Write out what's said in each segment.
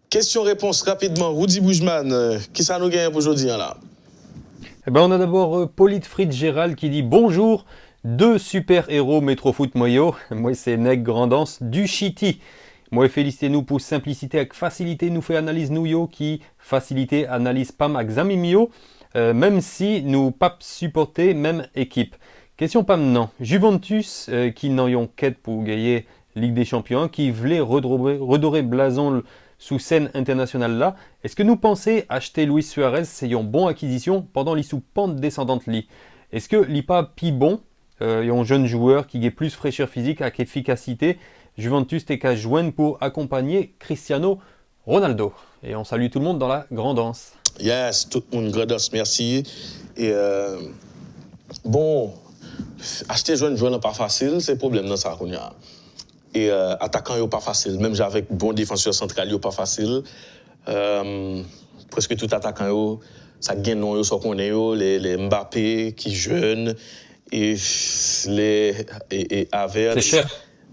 Question-réponse rapidement. Rudy Boujman, qui ça nous gagne pour aujourd'hui là? Eh ben, on a d'abord Polyte Gérald qui dit bonjour, deux super-héros Métrofoot Moyo. Moi c'est Neg Grandance du Chiti. Moi félicitez-nous pour simplicité avec facilité nous fait analyse nous yo qui facilité analyse pam avec zamimio même si nous pas supporter même équipe. Question pas maintenant. Juventus qui n'ayons quête pour gagner Ligue des Champions qui voulait redorer blason sous scène internationale là. Est-ce que nous pensez acheter Luis Suarez c'est une bonne acquisition pendant les sous pente descendante li? Est-ce que l'IPA pi bon un jeune joueur qui a plus fraîcheur physique avec efficacité Juventus t'es qu'à joindre pour accompagner Cristiano Ronaldo. Et on salue tout le monde dans la grandance. Yes, tout le monde grandance, merci. Et bon, acheter jeune joueur n'est pas facile, c'est le problème dans ça qu'on a. Et attaquant n'est pas facile, même avec bon défenseur central n'est pas facile. Presque tout attaquant ça gagne non so qu'on est les Mbappé qui jeune et les Havertz. C'est cher.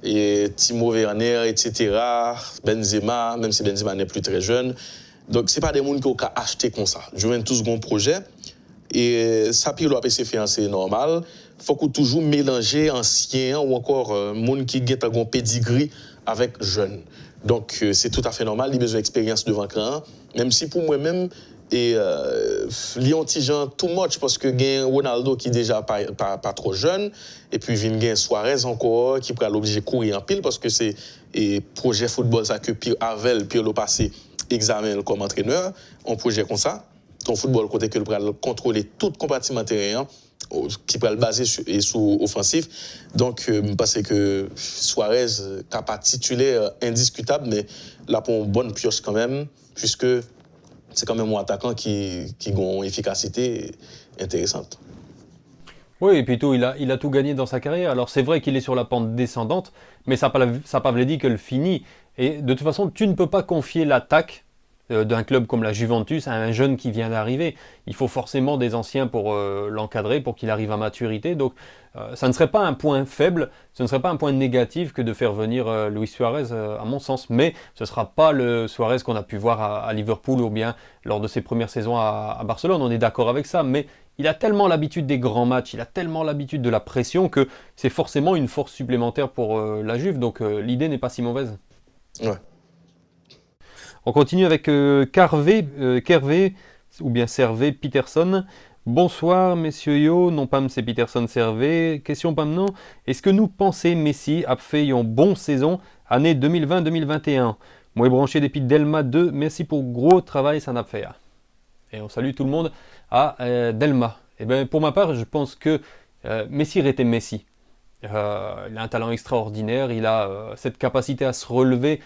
Et Timo Werner, etc. Benzema, même si Benzema n'est plus très jeune. Donc, ce n'est pas des gens qui ont acheté comme ça. Je viens tous un projet. Et ça, puis, l'OPC fait c'est normal. Il faut qu'on toujours mélanger anciens ou encore gens qui ont un pedigree avec jeunes. Donc, c'est tout à fait normal. Il a besoin d'expérience devant l'écran. Même si pour moi-même, et Lyon Tijan too much parce que gain Ronaldo qui est déjà pas trop jeune et puis vient gain Suarez encore qui prend l'obligé de courir en pile parce que c'est et projet football ça que Pierre Avel Pierre le passé examen comme entraîneur un projet comme ça ton football côté que le prend contrôler tout compartiment terrain qui peut le baser sur offensif donc parce que Suarez n'a pas titulaire indiscutable mais là pour une bonne pioche quand même puisque c'est quand même un attaquant qui a une efficacité intéressante. Oui, et puis tout, il a tout gagné dans sa carrière. Alors c'est vrai qu'il est sur la pente descendante, mais ça n'a pas veut dire que le finit. Et de toute façon, tu ne peux pas confier l'attaque d'un club comme la Juventus à un jeune qui vient d'arriver. Il faut forcément des anciens pour l'encadrer, pour qu'il arrive à maturité. Donc ça ne serait pas un point faible, ce ne serait pas un point négatif que de faire venir Luis Suarez, à mon sens. Mais ce ne sera pas le Suarez qu'on a pu voir à Liverpool ou bien lors de ses premières saisons à Barcelone. On est d'accord avec ça, mais il a tellement l'habitude des grands matchs, il a tellement l'habitude de la pression que c'est forcément une force supplémentaire pour la Juve. Donc l'idée n'est pas si mauvaise. Ouais. On continue avec Kervé ou bien Servé Peterson. Bonsoir messieurs yo, non pas c'est Peterson Servé. Question pas maintenant. Est-ce que nous pensons Messi a fait une bonne saison année 2020-2021? Moi branché depuis Delma 2, merci pour gros travail ça n'a fait. Et on salue tout le monde à Delma. Et ben pour ma part, je pense que Messi était Messi. Il a un talent extraordinaire, il a cette capacité à se relever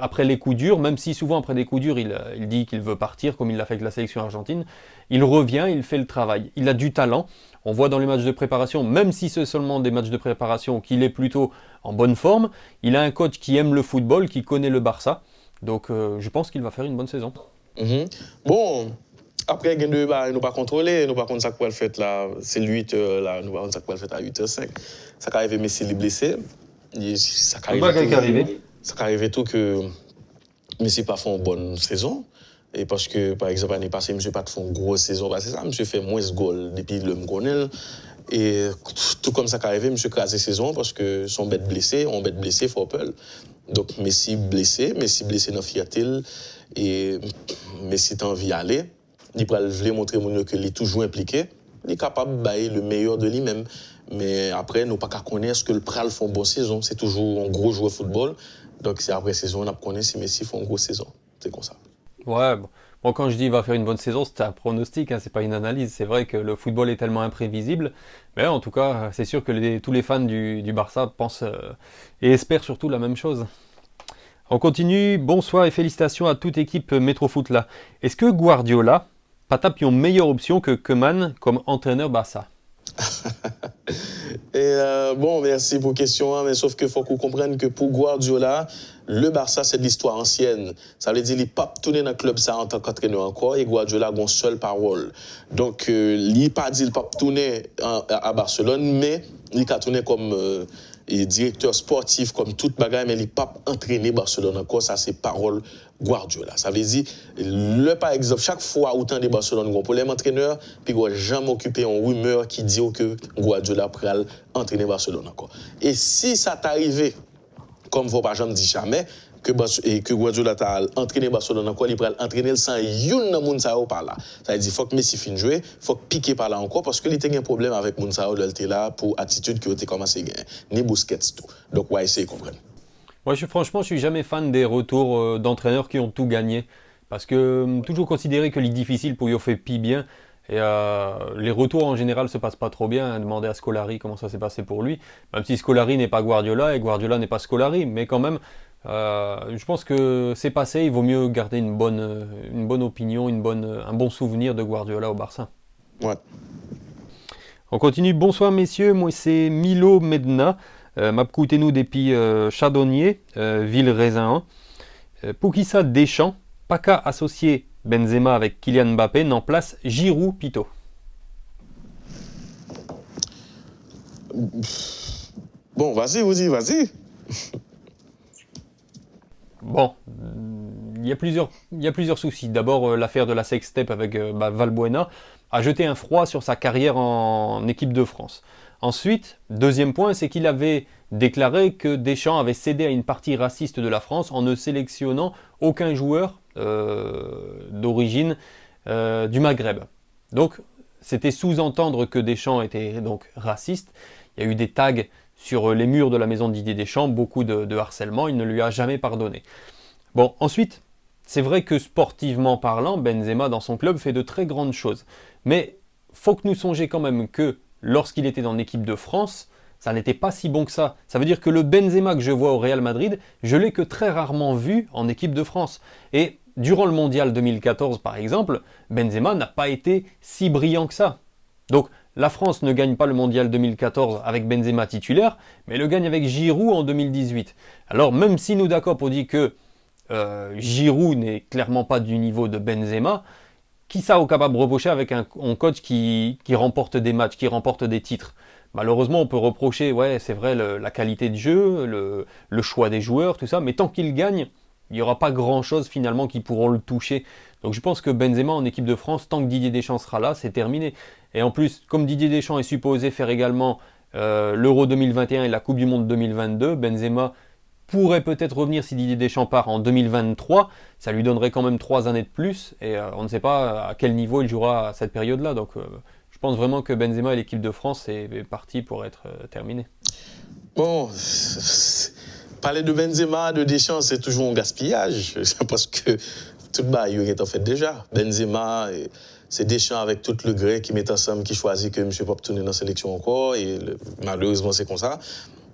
après les coups durs, même si souvent après des coups durs, il dit qu'il veut partir, comme il l'a fait avec la sélection argentine. Il revient, il fait le travail. Il a du talent. On voit dans les matchs de préparation, même si c'est seulement des matchs de préparation, qu'il est plutôt en bonne forme. Il a un coach qui aime le football, qui connaît le Barça. Donc je pense qu'il va faire une bonne saison. Bon, après, il ne nous pas contrôler, nous pas contre ça quoi le fait là, c'est le 8h là, nous pas contre ça quoi le fait à 8h05. Ça arrive Messi est blessé. Ça arrive tout que Messi pas fait une bonne saison et parce que par exemple l'année passée monsieur pas fait une grosse saison parce que ça monsieur fait moins de goals depuis le m'gonel et tout comme ça arrive monsieur crasé saison parce que son bête blessé, faut peur. Donc Messi blessé dans Fiatil et Messi t'en envie aller. Il veut montrer que il est toujours impliqué, il est capable de bailler le meilleur de lui-même. Mais après, nous ne pouvons pas connaître ce que le Pral fait une bonne saison. C'est toujours un gros joueur de football. Donc c'est après saison, on connaît si Messi fait une grosse saison. C'est comme ça. Ouais, bon, quand je dis il va faire une bonne saison, c'est un pronostic, hein, c'est pas une analyse. C'est vrai que le football est tellement imprévisible. Mais en tout cas, c'est sûr que tous les fans du Barça pensent et espèrent surtout la même chose. On continue. Bonsoir et félicitations à toute équipe Métrofoot là. Est-ce que Guardiola Patap une meilleure option que Koeman comme entraîneur Barça? Et bon, merci pour la question, hein, mais sauf qu'il faut qu'on comprenne que pour Guardiola, le Barça, c'est de l'histoire ancienne. Ça veut dire qu'il n'est pas tourné dans le club ça en tant qu'entraîneur encore, et Guardiola a une seule parole. Donc, il n'a pas dit qu'il n'a pas tourné à Barcelone, mais il a tourné comme directeur sportif, comme toute bagaille, mais il n'a pas entraîné Barcelone encore. Ça, c'est parole Guardiola. Ça veut dire, par exemple, chaque fois où tu as des Barcelone, un problème entraîneur, puis on jamais occupé une rumeur qui dit que Guardiola pourrait entraîner Barcelone encore. Et si ça t'arrive, comme vous pas jamais dit jamais, que Guardiola t'a entraîné Barcelone encore, il pourrait entraîner sans yon moun sa yo par là. Ça veut dire faut que Messi finisse jouer, faut que Piqué par là encore parce que il était un problème avec moun sa yo là pour attitude qui était commencé à gagner, ni Busquets tout. Donc ouais, essayer de comprendre. Moi, franchement, je suis jamais fan des retours d'entraîneurs qui ont tout gagné. Parce que toujours considéré que les difficiles pour y faire pi bien. Et les retours en général se passent pas trop bien. Demander à Scolari comment ça s'est passé pour lui. Même si Scolari n'est pas Guardiola et Guardiola n'est pas Scolari. Mais quand même, je pense que c'est passé. Il vaut mieux garder une bonne opinion, un bon souvenir de Guardiola au Barça. Ouais. On continue. Bonsoir messieurs, moi c'est Milo Medna. M'apcoutez-nous depuis Chardonnier, Ville Raisin. Pour qui ça Deschamps, pas qu'à associer Benzema avec Kylian Mbappé, n'en place Giroud Pito. Bon, vas-y. Bon, il y a plusieurs soucis. D'abord, l'affaire de la sextape avec Valbuena a jeté un froid sur sa carrière en équipe de France. Ensuite, deuxième point, c'est qu'il avait déclaré que Deschamps avait cédé à une partie raciste de la France en ne sélectionnant aucun joueur d'origine du Maghreb. Donc, c'était sous-entendre que Deschamps était donc raciste. Il y a eu des tags sur les murs de la maison de Didier Deschamps, beaucoup de harcèlement, il ne lui a jamais pardonné. Bon, ensuite, c'est vrai que sportivement parlant, Benzema dans son club fait de très grandes choses. Mais faut que nous songions quand même que lorsqu'il était dans l'équipe de France, ça n'était pas si bon que ça. Ça veut dire que le Benzema que je vois au Real Madrid, je l'ai que très rarement vu en équipe de France. Et durant le Mondial 2014 par exemple, Benzema n'a pas été si brillant que ça. Donc la France ne gagne pas le Mondial 2014 avec Benzema titulaire, mais le gagne avec Giroud en 2018. Alors même si nous d'accord pour dire que Giroud n'est clairement pas du niveau de Benzema, qui ça est capable de reprocher avec un coach qui remporte des matchs, qui remporte des titres? Malheureusement, on peut reprocher, ouais, c'est vrai, la qualité de jeu, le choix des joueurs, tout ça, mais tant qu'il gagne, il n'y aura pas grand-chose finalement qui pourront le toucher. Donc je pense que Benzema en équipe de France, tant que Didier Deschamps sera là, c'est terminé. Et en plus, comme Didier Deschamps est supposé faire également l'Euro 2021 et la Coupe du Monde 2022, Benzema pourrait peut-être revenir si Didier Deschamps part en 2023. Ça lui donnerait quand même 3 années de plus et on ne sait pas à quel niveau il jouera à cette période-là. Donc je pense vraiment que Benzema et l'équipe de France est parti pour être terminé. Bon, parler de Benzema, de Deschamps, c'est toujours un gaspillage parce que tout le il est en fait déjà. Benzema, c'est Deschamps avec tout le gré qui met ensemble, qui choisit que M. Pop tourne dans la sélection encore et malheureusement c'est comme ça.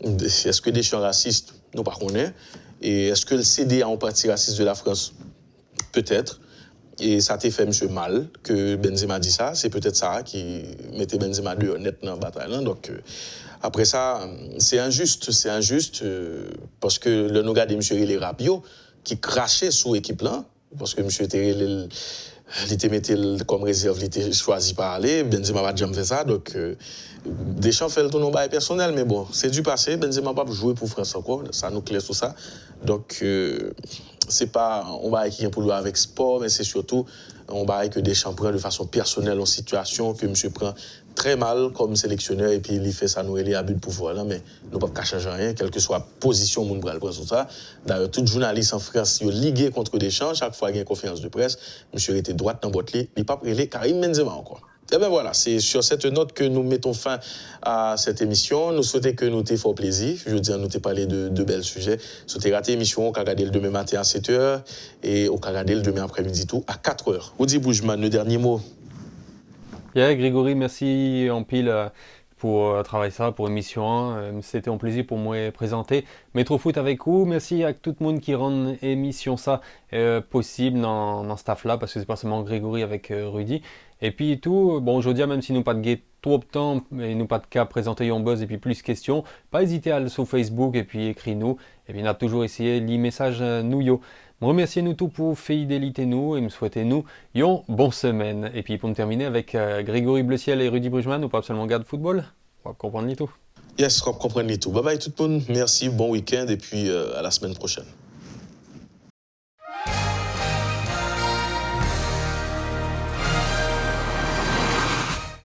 Est-ce que Deschamps raciste? Nous pas connaît. Et est-ce que le CD a un parti raciste de la France? Peut-être. Et ça t'a fait monsieur mal que Benzema dit ça. C'est peut-être ça qui mettait Benzema dehors net dans la bataille. Donc après ça, c'est injuste parce que le nous regardons monsieur les Rabiot qui crachait sous l'équipe là parce que monsieur était il était mis comme réserve, il était choisi par aller. Benzema va jamais faire ça. Donc, Deschamps fait le tournoi personnel, mais bon, c'est du passé. Benzema va pas jouer pour France encore. Ça nous claire tout ça. Donc, c'est pas on va qui pour jouer avec sport, mais c'est surtout on va que Deschamps prend de façon personnelle en situation que monsieur prend très mal comme sélectionneur et puis il fait ça nous les abus de pouvoir là, mais nous pas changer rien, quelle que soit la position moun pral prendre sur ça. D'ailleurs, tout journaliste en France yo ligué contre Deschamps, chaque fois qu'il y a une conférence de presse, monsieur était droite dans boîte il pas prélé Karim Benzema encore. Et bien voilà, c'est sur cette note que nous mettons fin à cette émission. Nous souhaitons que nous t'ayons fait plaisir. Je veux dire, nous t'ayons parlé de belles sujets. Si tu as raté l'émission, on va regarder le demain matin à 7h et on va regarder le demain après-midi tout à 4h. Audi Boujman, le dernier mot. Yeah, Grégory, merci en pile pour travailler ça, pour l'émission 1. C'était un plaisir pour moi de présenter Métro Foot avec vous. Merci à tout le monde qui rend l'émission ça possible dans ce staff-là, parce que c'est pas seulement Grégory avec Rudy. Et puis tout, bon, aujourd'hui, même si nous pas de guet trop de temps et nous pas de cas présenter un buzz et puis plus de questions, pas hésiter à aller sur Facebook et puis écris-nous. Et puis on a toujours essayé les messages nous yo. Me remercier nous tous pour fidélité nous et me souhaiter nous une bonne semaine. Et puis pour me terminer avec Grégory Bleuciel et Rudy Brugman, nous pas seulement garde football, on va comprendre les tout. Yes, on va comprendre les tout. Bye bye tout le monde, merci, bon week-end et puis à la semaine prochaine.